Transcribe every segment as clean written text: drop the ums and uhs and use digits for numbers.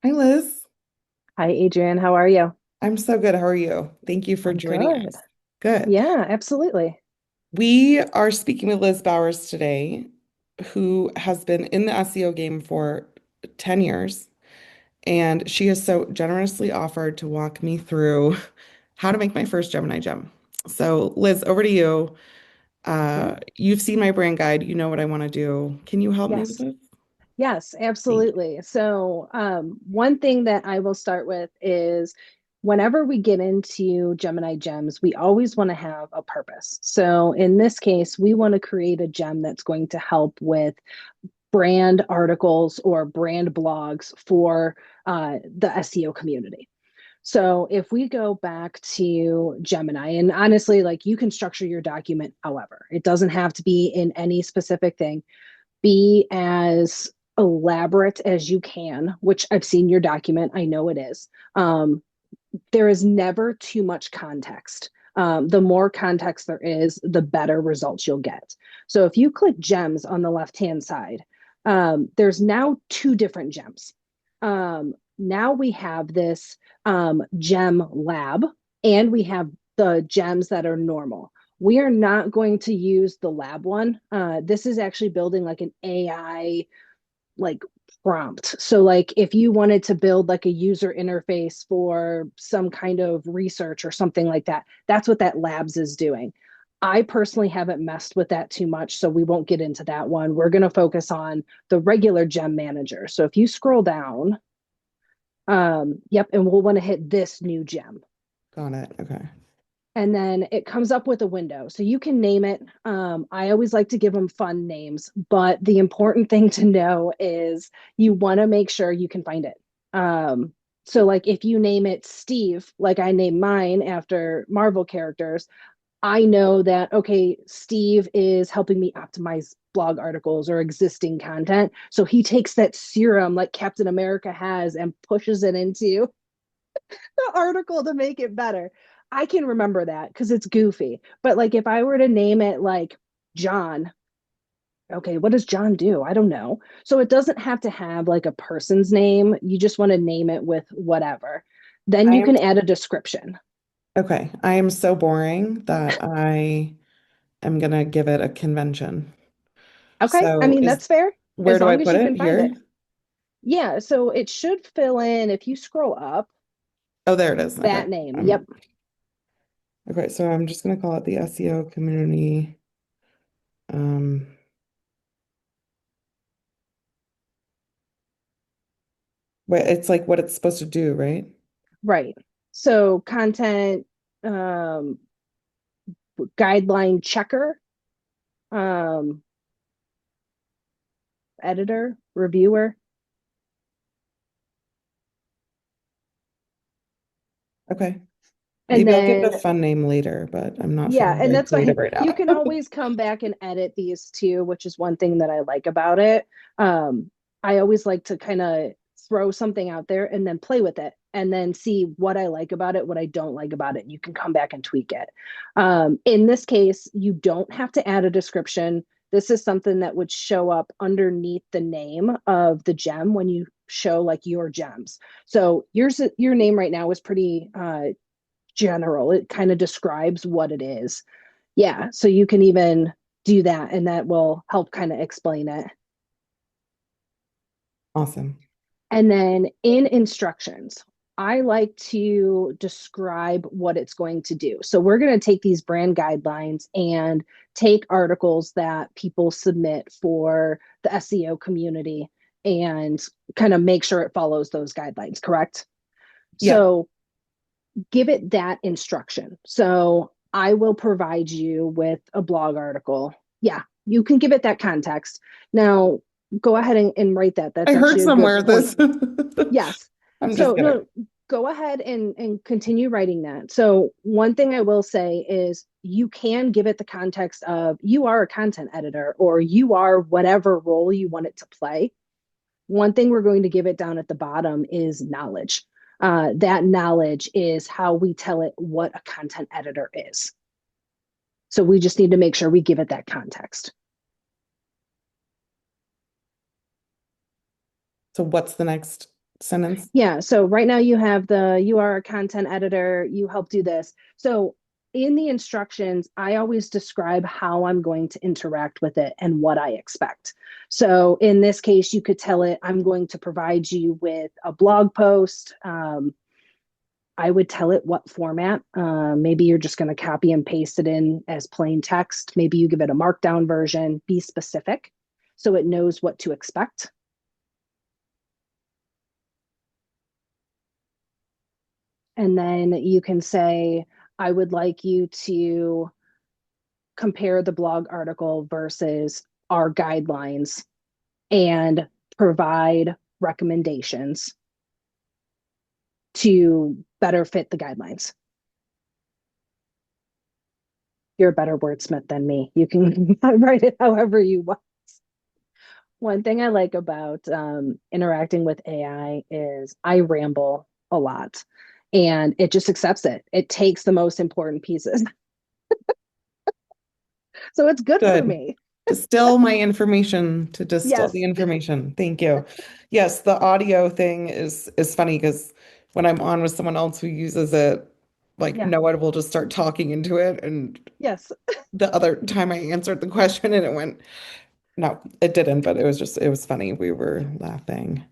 Hi, Liz. Hi, Adrian. How are you? I'm so good. How are you? Thank you for I'm joining good. us. Good. Yeah, absolutely. We are speaking with Liz Bowers today, who has been in the SEO game for 10 years, and she has so generously offered to walk me through how to make my first Gemini gem. So, Liz, over to you. Yeah. You've seen my brand guide. You know what I want to do. Can you help me with Yes. this? Yes, Thank you. absolutely. So, one thing that I will start with is whenever we get into Gemini Gems, we always want to have a purpose. So, in this case, we want to create a gem that's going to help with brand articles or brand blogs for the SEO community. So if we go back to Gemini, and honestly, like you can structure your document however, it doesn't have to be in any specific thing. Be as elaborate as you can, which I've seen your document. I know it is. There is never too much context. The more context there is, the better results you'll get. So if you click gems on the left hand side, there's now two different gems. Now we have this gem lab, and we have the gems that are normal. We are not going to use the lab one. This is actually building like an AI like prompt. So like if you wanted to build like a user interface for some kind of research or something like that, that's what that labs is doing. I personally haven't messed with that too much, so we won't get into that one. We're going to focus on the regular gem manager. So if you scroll down, yep, and we'll want to hit this new gem. Got it. Okay. And then it comes up with a window. So you can name it. I always like to give them fun names, but the important thing to know is you want to make sure you can find it. So, like if you name it Steve, like I named mine after Marvel characters, I know that, okay, Steve is helping me optimize blog articles or existing content. So he takes that serum like Captain America has and pushes it into the article to make it better. I can remember that because it's goofy. But like if I were to name it like John, okay, what does John do? I don't know. So it doesn't have to have like a person's name. You just want to name it with whatever. Then I you am can add a description. okay. I am so boring that I am gonna give it a convention. Okay. I So mean, is that's fair where as do I long as put you it? can find Here? it. Yeah. So it should fill in if you scroll up Oh, there it is. Okay. that name. Yep. Um, okay, so I'm just gonna call it the SEO community. Um, wait, it's like what it's supposed to do, right? Right. So content um, guideline checker. Um, editor, reviewer. Okay. And Maybe I'll give it a then, fun name later, but I'm not yeah, feeling and very that's creative fine. right You now. can always come back and edit these too, which is one thing that I like about it. Um, I always like to kind of throw something out there and then play with it and then see what I like about it, what I don't like about it. You can come back and tweak it. In this case, you don't have to add a description. This is something that would show up underneath the name of the gem when you show like your gems. So your name right now is pretty general. It kind of describes what it is. Yeah, so you can even do that and that will help kind of explain it. Awesome. And then in instructions, I like to describe what it's going to do. So we're going to take these brand guidelines and take articles that people submit for the SEO community and kind of make sure it follows those guidelines, correct? Yeah. So give it that instruction. So I will provide you with a blog article. Yeah, you can give it that context. Now, go ahead and write that. I That's heard actually a good somewhere point. this. Yes. I'm just So, kidding. no, go ahead and continue writing that. So, one thing I will say is you can give it the context of you are a content editor or you are whatever role you want it to play. One thing we're going to give it down at the bottom is knowledge. That knowledge is how we tell it what a content editor is. So we just need to make sure we give it that context. So what's the next? sentence? Yeah, so right now you have the you are a content editor, you help do this. So in the instructions, I always describe how I'm going to interact with it and what I expect. So in this case, you could tell it, I'm going to provide you with a blog post. I would tell it what format. Maybe you're just going to copy and paste it in as plain text. Maybe you give it a markdown version. Be specific so it knows what to expect. And then you can say, I would like you to compare the blog article versus our guidelines and provide recommendations to better fit the guidelines. You're a better wordsmith than me. You can write it however you want. One thing I like about interacting with AI is I ramble a lot and it just accepts it. It takes the most important pieces. So it's good for Good. me. Distill my information to distill the Yes. information. Thank you. Yes, the audio thing is funny because when I'm on with someone else who uses it, like Yeah. Noah will just start talking into it. And Yes. the other time I answered the question and it went, no, it didn't, but it was funny. We were laughing.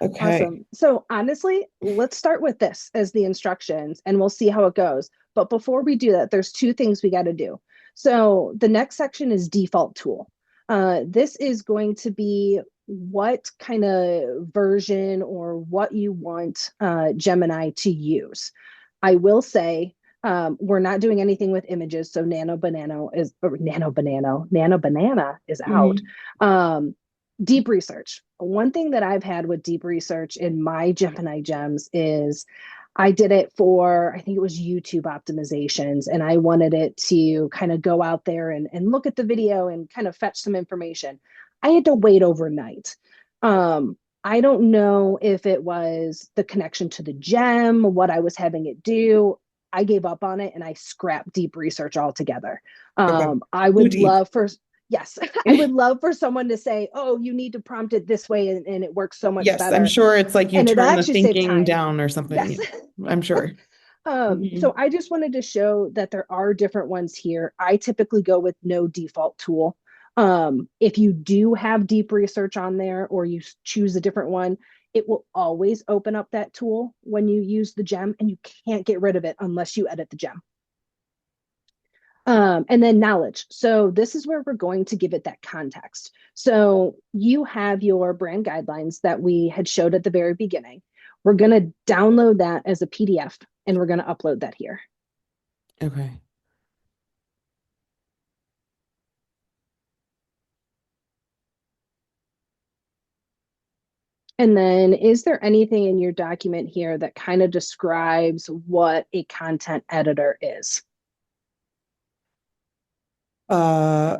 Okay. Awesome. So honestly, let's start with this as the instructions and we'll see how it goes. But before we do that, there's two things we got to do. So the next section is default tool. This is going to be what kind of version or what you want Gemini to use. I will say we're not doing anything with images, so Nano Banana is out. Mhm. Deep research. One thing that I've had with deep research in my Gemini Gems is I did it for, I think it was YouTube optimizations, and I wanted it to kind of go out there and look at the video and kind of fetch some information. I had to wait overnight. I don't know if it was the connection to the gem, what I was having it do. I gave up on it and I scrapped deep research altogether. Okay. I Too would deep. love for Yes, I would love for someone to say, "Oh, you need to prompt it this way, and it works so much Yes, I'm better," sure it's like you and it'll turn the actually save thinking time. down or Yes. something. I'm sure. So Mhm. I just wanted to show that there are different ones here. I typically go with no default tool. If you do have deep research on there or you choose a different one, it will always open up that tool when you use the gem, and you can't get rid of it unless you edit the gem. And then knowledge. So this is where we're going to give it that context. So you have your brand guidelines that we had showed at the very beginning. We're going to download that as a PDF and we're going to upload that here. Okay. And then is there anything in your document here that kind of describes what a content editor is? Uh,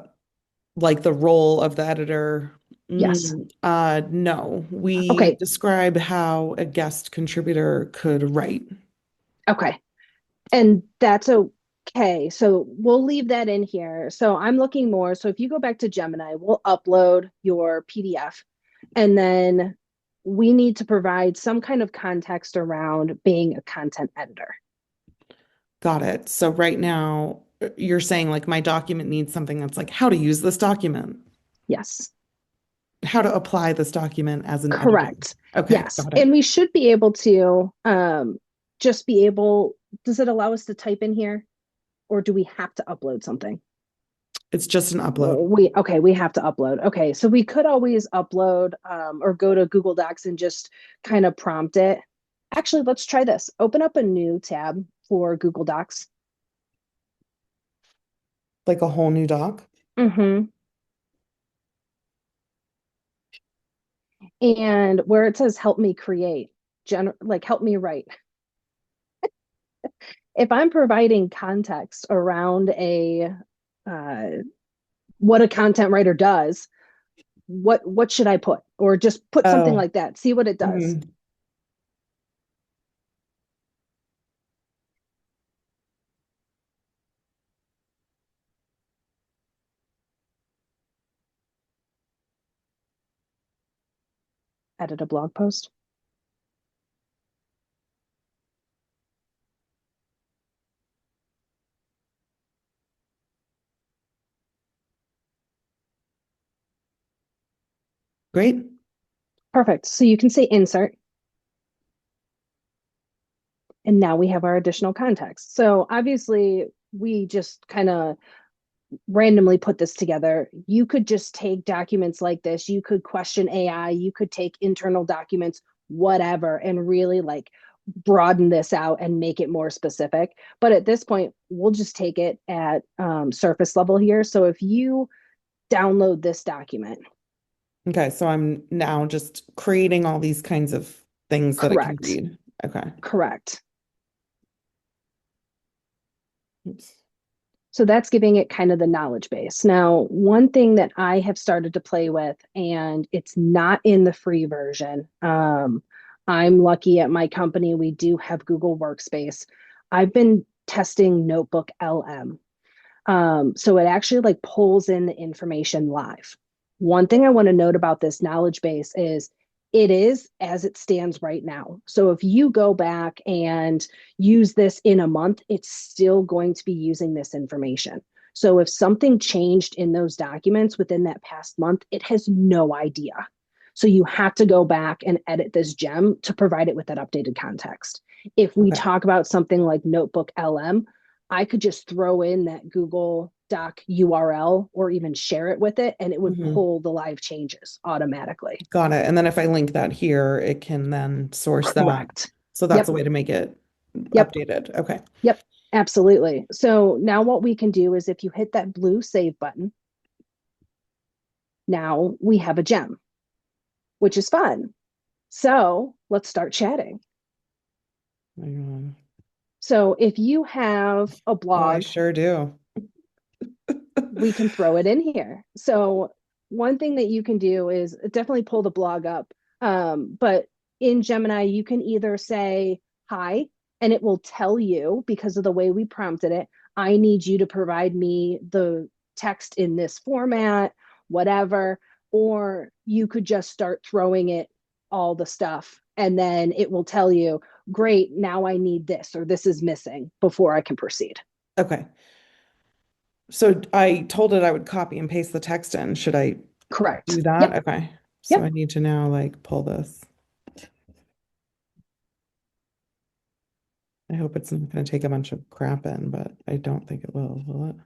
like the role of the editor. Yes. No, we Okay. describe how a guest contributor could write. Okay. And that's okay. So we'll leave that in here. So I'm looking more. So if you go back to Gemini, we'll upload your PDF and then we need to provide some kind of context around being a content editor. Got it. So right now, you're saying like my document needs something that's like how to use this document, Yes, how to apply this document as an editor. correct. Okay, Yes. got And it. we should be able to just be able, does it allow us to type in here or do we have to upload something? It's just an upload. We have to upload. Okay, so we could always upload or go to Google Docs and just kind of prompt it. Actually, let's try this. Open up a new tab for Google Docs. Like a whole new doc. Hmm. And where it says "Help me create," like help me write. If I'm providing context around a uh, what a content writer does, what should I put? Or just put something Oh. like that. See what it does. Mhm. edit a blog post. Great. Perfect. So you can say insert, and now we have our additional context. So obviously, we just kind of randomly put this together. You could just take documents like this. You could question AI. You could take internal documents, whatever, and really like broaden this out and make it more specific. But at this point, we'll just take it at surface level here. So if you download this document, Okay, so I'm now just creating all these kinds of things that it can correct, read. Okay. correct. Oops. So that's giving it kind of the knowledge base. Now, one thing that I have started to play with, and it's not in the free version. I'm lucky at my company, we do have Google Workspace. I've been testing Notebook LM. So it actually like pulls in the information live. One thing I want to note about this knowledge base is it is as it stands right now. So if you go back and use this in a month, it's still going to be using this information. So if something changed in those documents within that past month, it has no idea. So you have to go back and edit this gem to provide it with that updated context. If we Okay. talk about something like Notebook LM, I could just throw in that Google Doc URL or even share it with it, and it would Hmm. pull the live changes automatically. Got it. And then if I link that here, it can then source that. Correct. So that's a Yep. way to make it Yep. updated. Okay. Yep. Absolutely. So now what we can do is if you hit that blue save button, now we have a gem, which is fun. So let's start chatting. My God. So if you have a Oh, I blog, sure do. we can throw it in here. So one thing that you can do is definitely pull the blog up. But in Gemini, you can either say hi, and it will tell you because of the way we prompted it, I need you to provide me the text in this format, whatever. Or you could just start throwing it all the stuff, and then it will tell you, great, now I need this, or this is missing before I can proceed. Okay. So I told it I would copy and paste the text in. Should I do Correct. that? Yep. Okay. So Yep. I need to now like pull this. I hope it's not going to take a bunch of crap in, but I don't think it will it?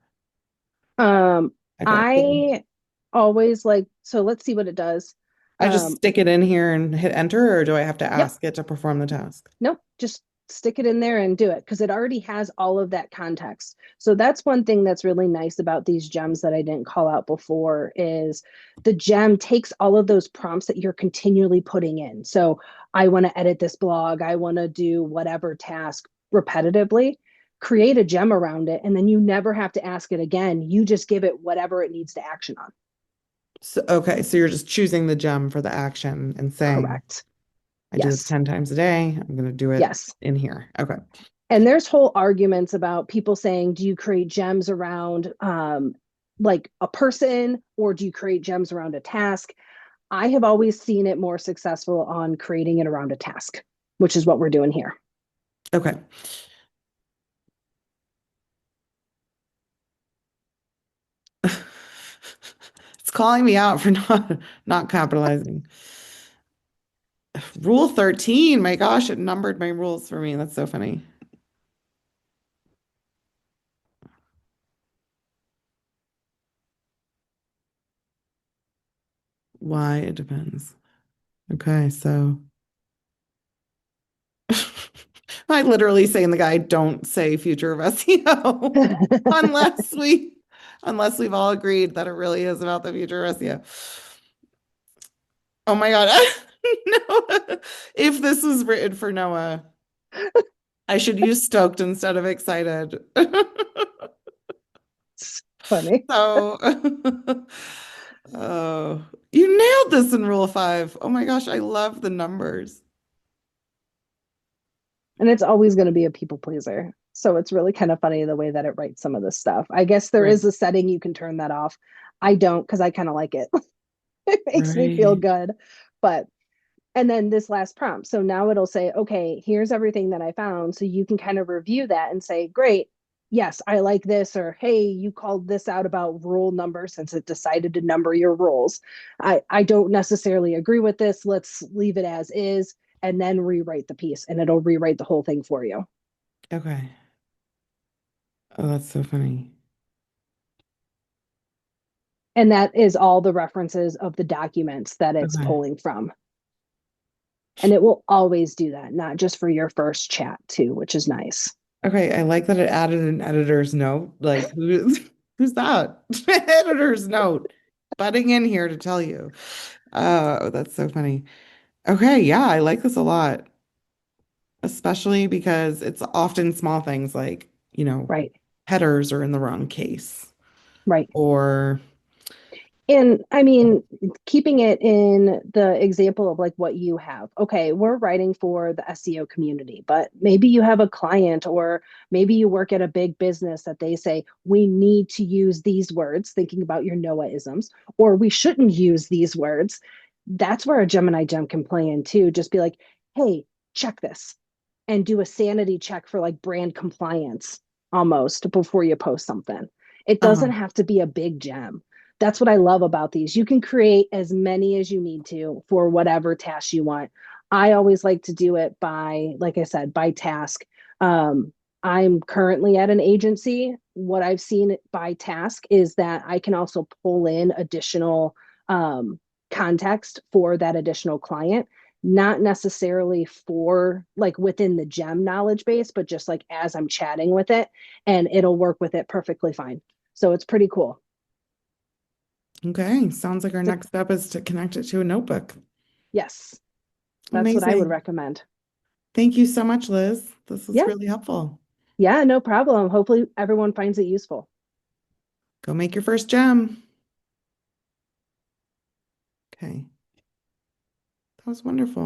Okay, cool. I always like, so let's see what it does. I just Um, stick it in here and hit enter, or do I have to yep, ask it to perform the task? nope, just stick it in there and do it because it already has all of that context. So that's one thing that's really nice about these gems that I didn't call out before is the gem takes all of those prompts that you're continually putting in. So I want to edit this blog, I want to do whatever task repetitively. Create a gem around it, and then you never have to ask it again. You just give it whatever it needs to action on. So, okay, so you're just choosing the gem for the action and saying, Correct. I do this Yes. 10 times a day. I'm going to do it Yes. in here. Okay. And there's whole arguments about people saying, do you create gems around like a person or do you create gems around a task? I have always seen it more successful on creating it around a task, which is what we're doing here. Okay. It's calling me out for not capitalizing. Rule 13. My gosh, it numbered my rules for me. That's so funny. Why? It depends. Okay, so I literally say in the guide, don't say future of SEO unless we've all agreed that it really is about the future of SEO. Oh my God. No. If this was written for Noah, I should use stoked instead of excited. It's funny. So, oh, you nailed this in rule 5. Oh my gosh, I love the numbers. And it's always going to be a people pleaser. So it's really kind of funny the way that it writes some of this stuff. I guess there Right. is a setting you can turn that off. I don't because I kind of like it. It makes me feel Right. good. But And then this last prompt. So now it'll say, okay, here's everything that I found. So you can kind of review that and say, great, yes, I like this. Or, hey, you called this out about rule number since it decided to number your rules. I don't necessarily agree with this. Let's leave it as is and then rewrite the piece and it'll rewrite the whole thing for you. Okay. Oh, that's so funny. And that is all the references of the documents that it's Okay. pulling from. And it will always do that, not just for your first chat, too, which is nice. Okay, I like that it added an editor's note. Like, who's that? Editor's note. Butting in here to tell you. Oh, that's so funny. Okay, yeah, I like this a lot, especially because it's often small things like, Right, headers are in the wrong case right. or And I mean, keeping it in the example of like what you have. Okay, we're writing for the SEO community, but maybe you have a client or maybe you work at a big business that they say, we need to use these words, thinking about your Noah isms, or we shouldn't use these words. That's where a Gemini gem can play in too. Just be like, hey, check this and do a sanity check for like brand compliance almost before you post something. It doesn't uh, have to be a big gem. That's what I love about these. You can create as many as you need to for whatever task you want. I always like to do it by, like I said, by task. I'm currently at an agency. What I've seen by task is that I can also pull in additional um, context for that additional client, not necessarily for like within the gem knowledge base, but just like as I'm chatting with it, and it'll work with it perfectly fine. So it's pretty cool. okay. Sounds like our So next step is to connect it to a notebook. yes, that's what I would Amazing. recommend. Thank you so much, Liz. This was Yeah, really helpful. yeah, no problem. Hopefully, everyone finds it useful. Go make your first gem. Okay. That was wonderful.